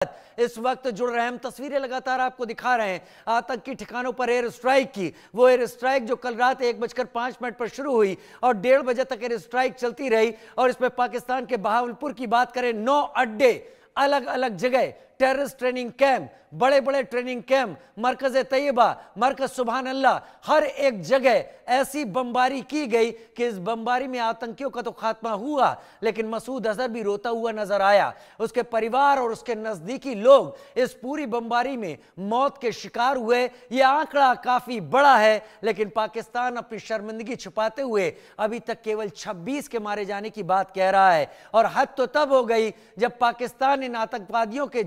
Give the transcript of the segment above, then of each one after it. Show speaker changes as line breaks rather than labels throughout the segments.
इस वक्त जुड़ रहे हम तस्वीरें लगातार आपको दिखा रहे हैं आतंकी ठिकानों पर एयर स्ट्राइक की। वो एयर स्ट्राइक जो कल रात 1:05 पर शुरू हुई और 1:30 बजे तक एयर स्ट्राइक चलती रही। और इसमें पाकिस्तान के बहावलपुर की बात करें, 9 अड्डे, अलग अलग जगह टेररिस्ट ट्रेनिंग कैंप, बड़े बड़े ट्रेनिंग कैंप, मरकज तैयबा, मरकज सुभान अल्लाह, हर एक जगह ऐसी बमबारी की गई कि इस बमबारी में आतंकियों का तो खात्मा हुआ, लेकिन मसूद अजहर भी रोता हुआ नजर आया। उसके परिवार और उसके नजदीकी लोग इस पूरी बमबारी में मौत के शिकार हुए। यह आंकड़ा काफी बड़ा है, लेकिन पाकिस्तान अपनी शर्मिंदगी छुपाते हुए अभी तक केवल 26 के मारे जाने की बात कह रहा है। और हद तो तब हो गई जब पाकिस्तान इन आतंकवादियों के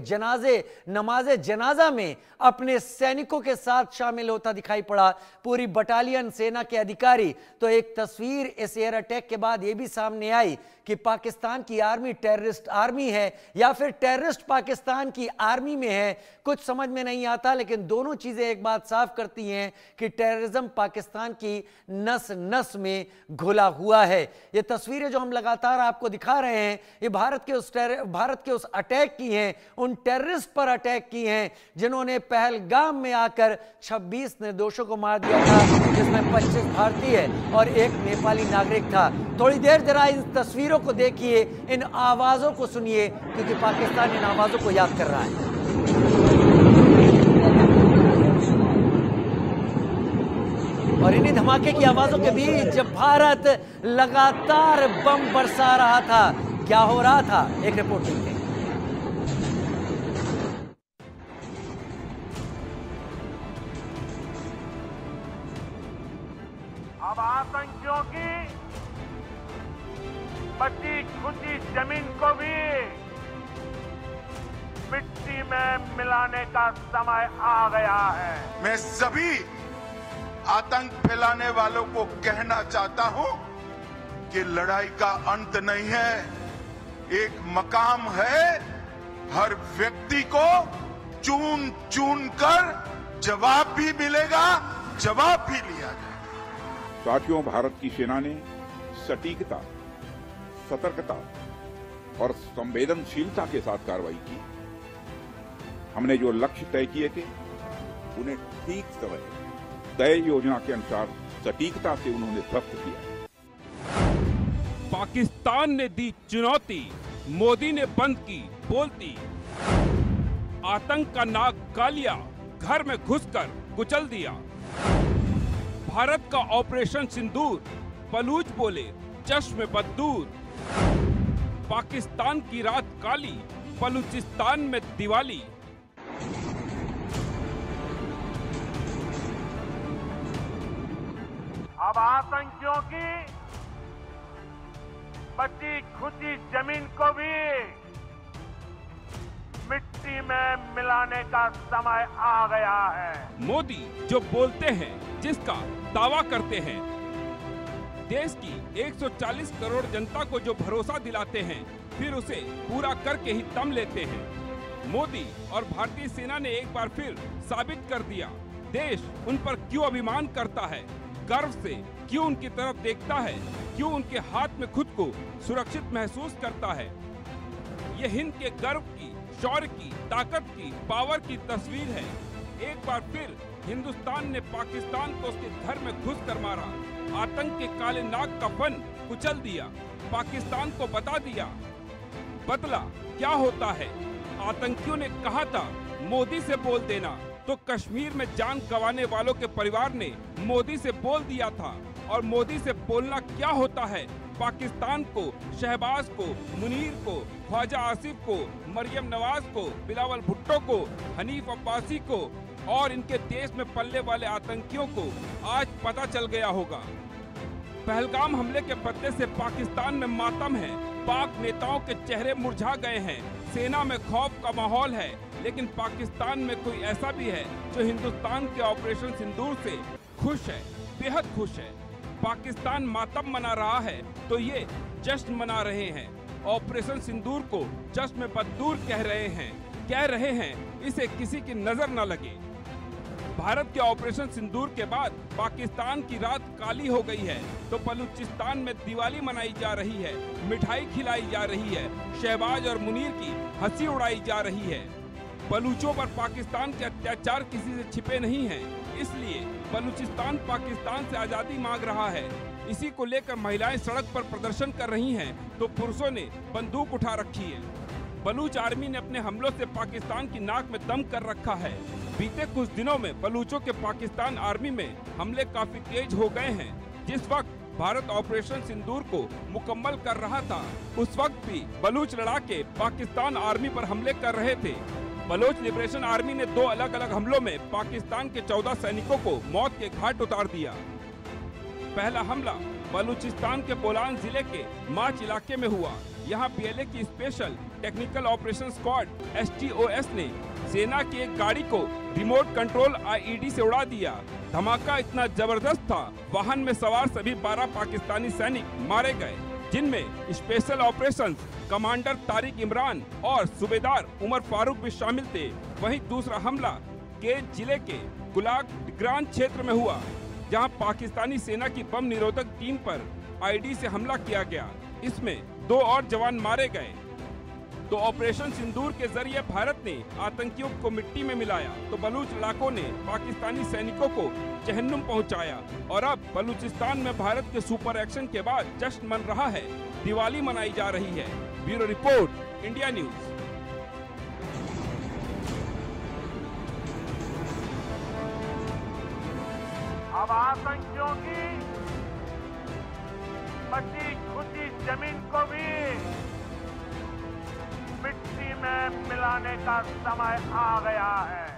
नमाजे जनाजा में अपने सैनिकों के साथ शामिल होता दिखाई पड़ा। पूरी बटालियन सेना के अधिकारी। तो एक तस्वीर इस एयर अटैक के बाद यह भी सामने आई कि पाकिस्तान की आर्मी टेररिस्ट आर्मी है या फिर टेररिस्ट पाकिस्तान की आर्मी में है, कुछ समझ में नहीं आता। लेकिन दोनों चीजें एक बात साफ करती हैं कि टेररिज्म पाकिस्तान की नस नस में घुला हुआ है। ये तस्वीरें जो हम लगातार आपको दिखा रहे हैं, ये भारत के उस अटैक की हैं, उन टेररिस्ट पर अटैक की हैं जिन्होंने पहलगाम में आकर 26 निर्दोषों को मार दिया था, जिसमें 25 भारतीय और एक नेपाली नागरिक था। थोड़ी देर जरा इन तस्वीरों को देखिए, इन आवाजों को सुनिए, क्योंकि पाकिस्तान इन आवाजों को याद कर रहा है। और इन्हीं धमाके की आवाजों के बीच जब भारत लगातार बम बरसा रहा था, क्या हो रहा था, एक रिपोर्ट देखते हैं।
अब आतंकियों की बची खुची जमीन को भी मिट्टी में मिलाने का समय आ गया है।
मैं सभी आतंक फैलाने वालों को कहना चाहता हूं कि लड़ाई का अंत नहीं है, एक मकाम है। हर व्यक्ति को चुन चुन कर जवाब भी मिलेगा, जवाब भी लिया जाएगा।
साथियों, भारत की सेना ने सटीकता, सतर्कता और संवेदनशीलता के साथ कार्रवाई की। हमने जो लक्ष्य तय किए थे उन्हें ठीक समय तय योजना के अनुसार सटीकता से उन्होंने ध्वस्त किया।
पाकिस्तान ने दी चुनौती, मोदी ने बंद की बोलती। आतंक का नाग कालिया घर में घुसकर कुचल दिया। भारत का ऑपरेशन सिंदूर, बलूच बोले चश्म बदूर। पाकिस्तान की रात काली, बलूचिस्तान में दिवाली।
अब आतंकियों की बची खुची जमीन को भी मिट्टी में मिलाने का समय आ गया है।
मोदी जो बोलते हैं, जिसका दावा करते हैं, देश की 140 करोड़ जनता को जो भरोसा दिलाते हैं, फिर उसे पूरा करके ही दम लेते हैं। मोदी और भारतीय सेना ने एक बार फिर साबित कर दिया, देश उन पर क्यों अभिमान करता है, गर्व से क्यों उनकी तरफ देखता है, क्यों उनके हाथ में खुद को सुरक्षित महसूस करता है। ये हिंद के गर्व की, शौर्य की, ताकत की, पावर की तस्वीर है। एक बार फिर हिंदुस्तान ने पाकिस्तान को उसके घर में घुस कर मारा, आतंक के काले नाग का फन कुचल दिया, पाकिस्तान को बता दिया बदला क्या होता है। आतंकियों ने कहा था मोदी से बोल देना, तो कश्मीर में जान गंवाने वालों के परिवार ने मोदी से बोल दिया था। और मोदी से बोलना क्या होता है, पाकिस्तान को, शहबाज को, मुनीर को, ख्वाजा आसिफ को, मरियम नवाज को, बिलावल भुट्टो को, हनीफ अब्बासी को और इनके देश में पलने वाले आतंकियों को आज पता चल गया होगा। पहलगाम हमले के बदले से पाकिस्तान में मातम है, पाक नेताओं के चेहरे मुरझा गए हैं, सेना में खौफ का माहौल है। लेकिन पाकिस्तान में कोई ऐसा भी है जो हिंदुस्तान के ऑपरेशन सिंदूर से खुश है, बेहद खुश है। पाकिस्तान मातम मना रहा है तो ये जश्न मना रहे हैं। ऑपरेशन सिंदूर को जश्न बदूर कह रहे हैं इसे किसी की नजर न लगे। भारत के ऑपरेशन सिंदूर के बाद पाकिस्तान की रात काली हो गई है तो बलूचिस्तान में दिवाली मनाई जा रही है, मिठाई खिलाई जा रही है, शहबाज और मुनीर की हंसी उड़ाई जा रही है। बलूचों पर पाकिस्तान के अत्याचार किसी से छिपे नहीं हैं, इसलिए बलूचिस्तान पाकिस्तान से आजादी मांग रहा है। इसी को लेकर महिलाएं सड़क पर प्रदर्शन कर रही हैं, तो पुरुषों ने बंदूक उठा रखी है। बलूच आर्मी ने अपने हमलों से पाकिस्तान की नाक में दम कर रखा है। बीते कुछ दिनों में बलूचों के पाकिस्तान आर्मी में हमले काफी तेज हो गए हैं। जिस वक्त भारत ऑपरेशन सिंदूर को मुकम्मल कर रहा था, उस वक्त भी बलूच लड़ाके पाकिस्तान आर्मी पर हमले कर रहे थे। बलोच लिबरेशन आर्मी ने 2 अलग अलग हमलों में पाकिस्तान के 14 सैनिकों को मौत के घाट उतार दिया। पहला हमला बलूचिस्तान के बोलान जिले के माच इलाके में हुआ। यहाँ PLA की special technical operation squad STOS ने सेना की एक गाड़ी को रिमोट कंट्रोल IED से उड़ा दिया। धमाका इतना जबरदस्त था, वाहन में सवार सभी 12 पाकिस्तानी सैनिक मारे गए, जिनमें special operations commander Tariq Imran और सूबेदार उमर फारूक भी शामिल थे। वहीं दूसरा हमला केज जिले के गुलाग्रान क्षेत्र में हुआ, जहां पाकिस्तानी सेना की बम निरोधक टीम पर IED से हमला किया गया। इसमें 2 और जवान मारे गए। तो ऑपरेशन सिंदूर के जरिए भारत ने आतंकियों को मिट्टी में मिलाया, तो बलूच लड़ाकों ने पाकिस्तानी सैनिकों को जहन्नुम पहुंचाया। और अब बलूचिस्तान में भारत के सुपर एक्शन के बाद जश्न मन रहा है, दिवाली मनाई जा रही है। Bureau report, India news.
अब आतंकियों की बची खुची जमीन को भी मिट्टी में मिलाने का समय आ गया है।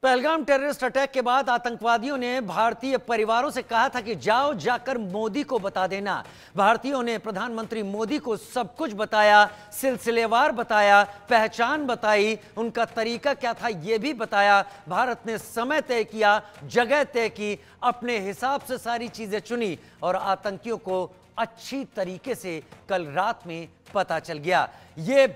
पहलगाम टेररिस्ट अटैक के बाद आतंकवादियों ने भारतीय परिवारों से कहा था कि जाओ जाकर मोदी को बता देना। भारतीयों ने प्रधानमंत्री मोदी को सब कुछ बताया, सिलसिलेवार बताया, पहचान बताई, उनका तरीका क्या था यह भी बताया। भारत ने समय तय किया, जगह तय की, अपने हिसाब से सारी चीजें चुनी और आतंकियों को अच्छी तरीके से कल रात में पता चल गया। ये